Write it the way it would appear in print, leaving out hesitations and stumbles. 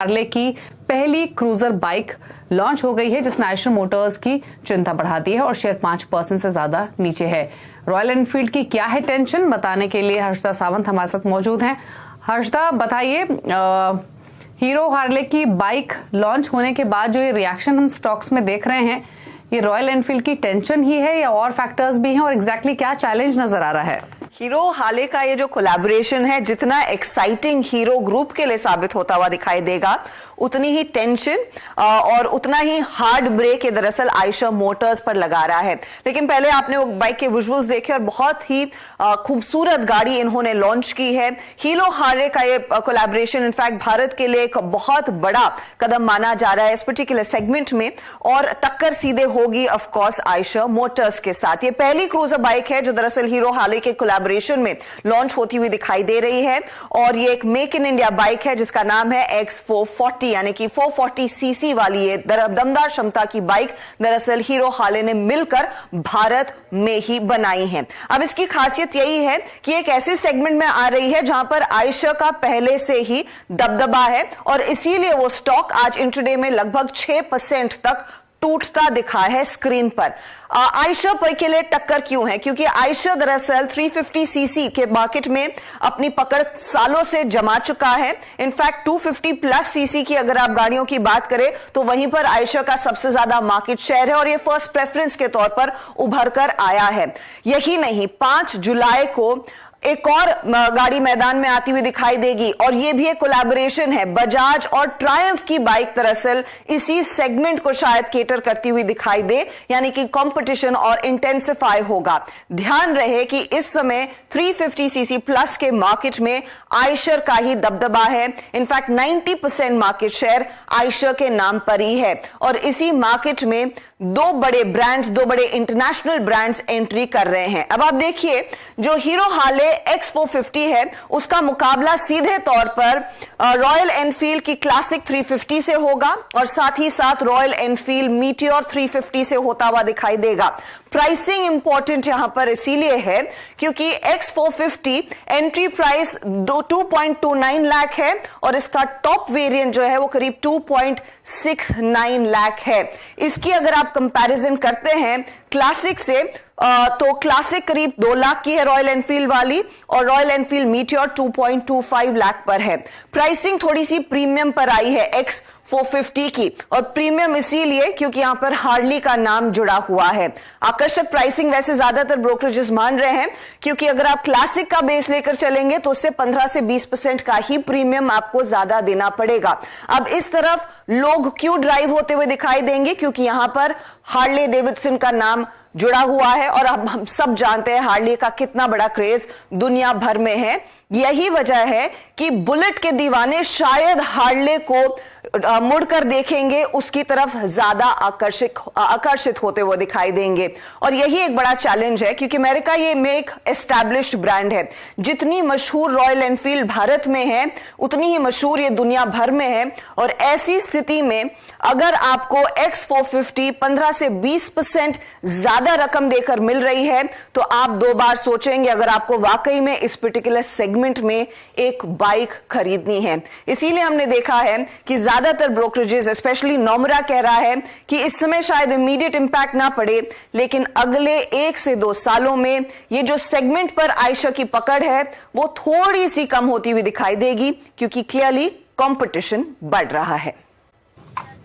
Harley की पहली cruiser bike launch हो गई है, जिसने आयशर मोटर्स की चिंता बढ़ा दी है और शेयर 5% से ज्यादा नीचे है। रॉयल एनफील्ड की क्या है टेंशन, बताने के लिए हर्षदा सावंत हमारे साथ मौजूद हैं। हर्षदा, बताइए, हीरो हार्ले की बाइक लॉन्च होने के बाद जो ये रिएक्शन हम स्टॉक्स में देख रहे हैं, ये रॉयल एनफील्ड की टेंशन ही है या और फैक्टर्स भी हैं, और एग्जैक्टली क्या चैलेंज नजर आ रहा है? हीरो हार्ले का ये जो कोलैबोरेशन है, जितना एक्साइटिंग हीरो ग्रुप के लिए साबित होता हुआ दिखाई देगा, उतनी ही टेंशन और उतना ही हार्ड ब्रेक ये दरअसल आयशर मोटर्स पर लगा रहा है। लेकिन पहले आपने वो बाइक के विजुअल्स देखे और बहुत ही खूबसूरत गाड़ी इन्होंने लॉन्च की है। हीरो हार्ले का ये कोलैबोरेशन इनफैक्ट भारत के लिए एक बहुत बड़ा कदम माना जा रहा है इस पर्टिकुलर सेगमेंट में, और टक्कर सीधे होगी ऑफ कोर्स आयशर मोटर्स के साथ। ये पहली क्रूजर बाइक है जो दरअसल हीरो हार्ले के कोलैबोरेशन में लॉन्च होती हुई दिखाई दे रही है, और ये एक मेक इन इंडिया बाइक है जिसका नाम है X440, यानी कि 440 सीसी वाली ये दमदार क्षमता की बाइक दरअसल हीरो हार्ले ने मिलकर भारत में ही बनाई है। अब इसकी खासियत यही है कि एक ऐसे सेगमेंट में आ रही है जहां पर आयशर का पहले से ही दबदबा है, और इसीलिए वो स्टॉक आज इंट्राडे में लगभग 6% तक टूटता दिखा है स्क्रीन पर। आयशर पर के लिए टक्कर क्यों है? क्योंकि आयशर दरअसल 350 सीसी के मार्केट में अपनी पकड़ सालों से जमा चुका है। इनफैक्ट 250 प्लस सीसी की अगर आप गाड़ियों की बात करें तो वहीं पर आयशर का सबसे ज्यादा मार्केट शेयर है, और ये फर्स्ट प्रेफरेंस के तौर पर उभर कर आया है। यही नहीं, 5 जुलाई को एक और गाड़ी मैदान में आती हुई दिखाई देगी, और यह भी एक कोलैबोरेशन है। बजाज और ट्रायम्फ की बाइक दरअसल इसी सेगमेंट को शायद केटर करती हुई दिखाई दे, यानी कि कंपटीशन और इंटेंसिफाई होगा। ध्यान रहे कि इस समय 350 सीसी प्लस के मार्केट में आयशर का ही दबदबा है। इनफैक्ट 90% मार्केट शेयर आयशर के नाम पर ही है, और इसी मार्केट में दो बड़े इंटरनेशनल ब्रांड्स एंट्री कर रहे हैं। अब आप देखिए, जो हीरो हार्ले X450 है, उसका मुकाबला सीधे तौर पर रॉयल एनफील्ड की क्लासिक 350 से होगा, और साथ ही साथ रॉयल एनफील्ड मीटियोर 350 से होता हुआ दिखाई देगा। प्राइसिंग इंपॉर्टेंट यहां पर इसीलिए है क्योंकि X450 एंट्री प्राइस 2.29 लाख है, और इसका टॉप वेरिएंट जो है वो करीब 2.69 लाख है। इसकी अगर आप कंपैरिजन करते हैं क्लासिक से, तो क्लासिक करीब 2 लाख की है रॉयल एनफील्ड वाली, और रॉयल एनफील्ड मीटियोर 2.25 लाख पर है। प्राइसिंग थोड़ी सी प्रीमियम पर आई है X450 की, और प्रीमियम इसीलिए क्योंकि यहां पर हार्ले का नाम जुड़ा हुआ है। आकर्षक प्राइसिंग वैसे ज्यादातर ब्रोकरेजेस मान रहे हैं, क्योंकि अगर आप क्लासिक का बेस लेकर चलेंगे तो उससे 15 से 20% का ही प्रीमियम आपको ज्यादा देना पड़ेगा। अब इस तरफ लोग क्यों ड्राइव होते हुए दिखाई देंगे? क्योंकि यहां पर हार्ले डेविडसन का नाम जुड़ा हुआ है, और अब हम सब जानते हैं हार्ले का कितना बड़ा क्रेज दुनिया भर में है। यही वजह है कि बुलेट के दीवाने शायद हार्ले को मुड़कर देखेंगे, उसकी तरफ ज्यादा आकर्षित होते हुए दिखाई देंगे। और यही एक बड़ा चैलेंज है, क्योंकि अमेरिका ये में एक एस्टैब्लिश्ड ब्रांड है। जितनी मशहूर रॉयल एनफील्ड भारत में है, उतनी ही मशहूर ये दुनिया भर में है, और ऐसी स्थिति में अगर आपको X450 15 से 20% ज्यादा रकम देकर मिल रही है, तो आप 2 बार सोचेंगे अगर आपको वाकई में इस पर्टिकुलर सेगमेंट में एक बाइक खरीदनी है। इसीलिए हमने देखा है कि ज्यादातर ब्रोकरेजेस, स्पेशली नोमरा कह रहा है कि इस समय शायद इमीडिएट इंपैक्ट ना पड़े, लेकिन अगले 1 से 2 सालों में ये जो सेगमेंट पर आयशर की पकड़ है वो थोड़ी सी कम होती हुई दिखाई देगी, क्योंकि क्लियरली कंपटीशन बढ़ रहा है।